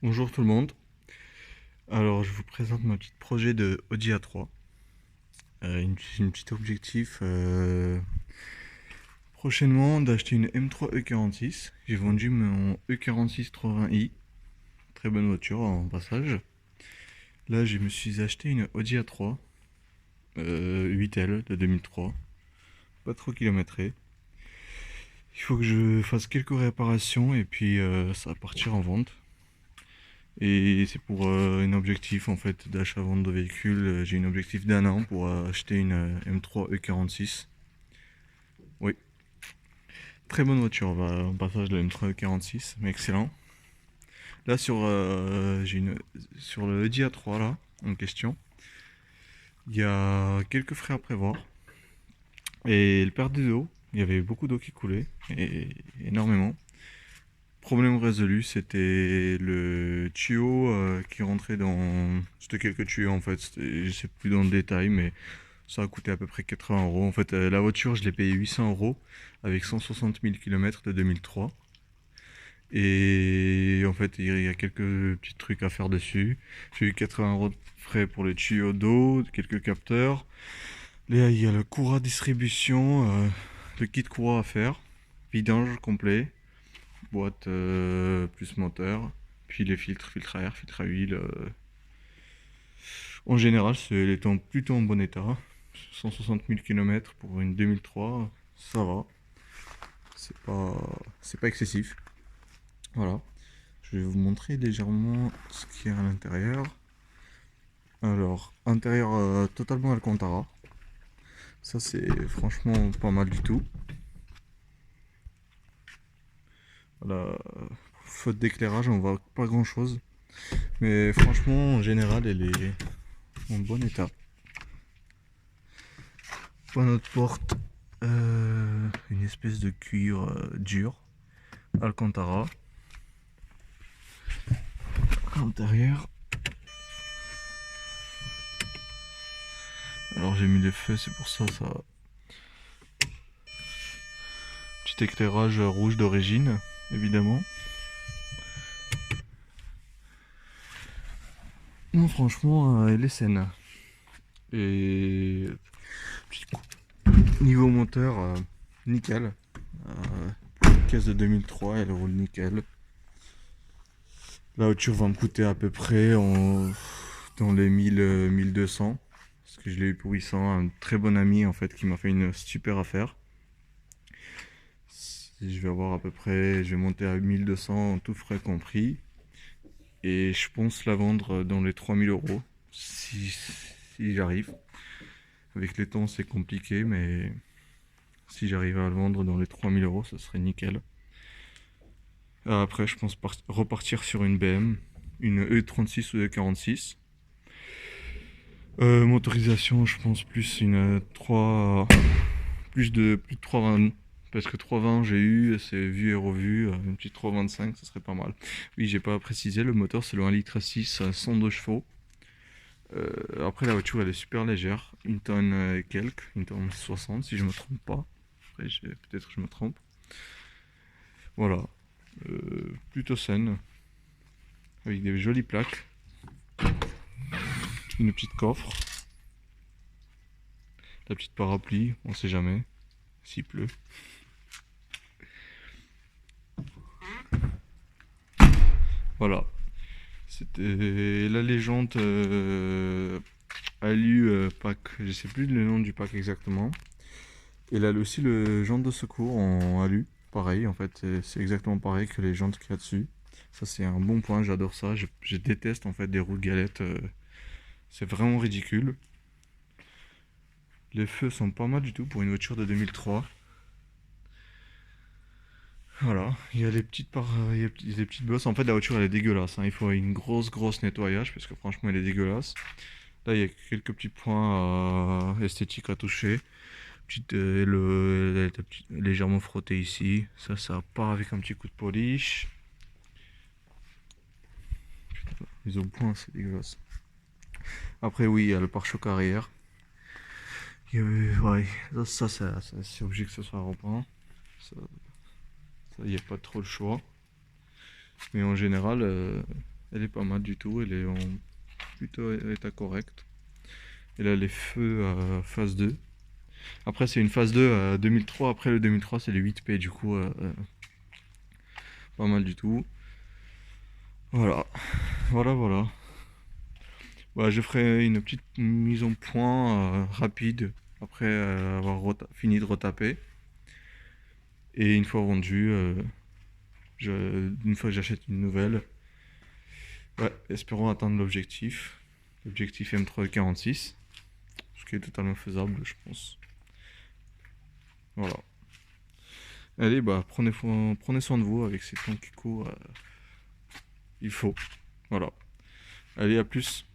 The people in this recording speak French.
Bonjour tout le monde. Alors, je vous présente mon petit projet de Audi A3. Une petite objectif prochainement d'acheter une M3 E46. J'ai vendu mon E46 320i. Très bonne voiture en passage. Là, je me suis acheté une Audi A3 8L de 2003. Pas trop kilométrée. Il faut que je fasse quelques réparations et puis ça va partir en vente. Et c'est pour un objectif en fait d'achat-vente de véhicules. J'ai un objectif d'un an pour acheter une M3 E46. Oui, très bonne voiture, va en passage de la M3 E46, mais excellent. Là sur le Audi A3 là en question, il y a quelques frais à prévoir et le perdait d'eau. Il y avait beaucoup d'eau qui coulait et énormément. Problème résolu, c'était le tuyau qui rentrait dans. C'était quelques tuyaux en fait, je sais plus dans le détail, mais ça a coûté à peu près 80 euros. En fait, la voiture, je l'ai payé 800 euros avec 160 000 km de 2003. Et en fait, il y a quelques petits trucs à faire dessus. J'ai eu 80 euros de frais pour les tuyaux d'eau, quelques capteurs. Là, il y a le courroie distribution, le kit courroie à faire, vidange complet, boîte plus moteur, puis les filtres, filtre à air, filtre à huile. En général, elle est plutôt en bon état. 160 000 km pour une 2003, ça va. C'est pas, c'est pas excessif. Voilà. Je vais vous montrer légèrement ce qu'il y a à l'intérieur. Alors, intérieur totalement Alcantara. Ça, c'est franchement pas mal du tout. Voilà. Faute d'éclairage, on voit pas grand chose. Mais franchement, en général, elle est en bon état. Pour notre porte, une espèce de cuir dur, Alcantara. À l'intérieur. Alors j'ai mis les feux, c'est pour ça, ça. Petit éclairage rouge d'origine, évidemment. Non, franchement, elle est saine. Et niveau moteur, nickel. Caisse de 2003, elle roule nickel. La voiture va me coûter à peu près dans les 1200. Parce que je l'ai eu pour 800. Un très bon ami en fait qui m'a fait une super affaire. Je vais avoir à peu près, je vais monter à 1200 tout frais compris. Et je pense la vendre dans les 3000 euros si j'arrive. Avec les temps c'est compliqué, mais si j'arrive à le vendre dans les 3000 euros, ça serait nickel. Après, je pense repartir sur une BM, une E36 ou E46. Motorisation, je pense plus une 3, plus de 320, parce que 320 j'ai eu, c'est vu et revu, une petite 325, ça serait pas mal. Oui, j'ai pas précisé, le moteur c'est le 1,6 litre à 102 chevaux. Après la voiture elle est super légère, une tonne et quelques, une tonne 60 si je me trompe pas. Après peut-être que je me trompe. Voilà, plutôt saine, avec des jolies plaques, une petite coffre, la petite parapluie, on sait jamais s'il pleut. Voilà, c'était la légende Alu pack, je sais plus le nom du pack exactement. Et là aussi le jante de secours en alu, pareil en fait, c'est exactement pareil que les jantes qu'il y a dessus. Ça c'est un bon point, j'adore ça, je déteste en fait des roues de galette, c'est vraiment ridicule. Les feux sont pas mal du tout pour une voiture de 2003. Voilà, il y a des petites bosses. En fait, la voiture elle est dégueulasse, hein. Il faut une grosse nettoyage parce que franchement elle est dégueulasse. Là, il y a quelques petits points esthétiques à toucher. Elle est légèrement frotté ici. Ça part avec un petit coup de polish. Les autres points, c'est dégueulasse. Après, oui, il y a le pare-choc arrière. Ouais, c'est obligé que ce soit repeint. Ça, il n'y a pas trop le choix. Mais en général, Elle est pas mal du tout, elle est en plutôt état correct. Et là les feux à phase 2. Après c'est une phase 2 à 2003, après le 2003 c'est les 8P du coup, pas mal du tout. Voilà, voilà. Bah, je ferai une petite mise au point rapide après avoir fini de retaper. Et une fois rendu, une fois que j'achète une nouvelle, ouais, espérons atteindre l'objectif. L'objectif M346, ce qui est totalement faisable, je pense. Voilà. Allez, bah, prenez soin de vous avec ces temps qui courent. Il faut. Voilà. Allez, à plus.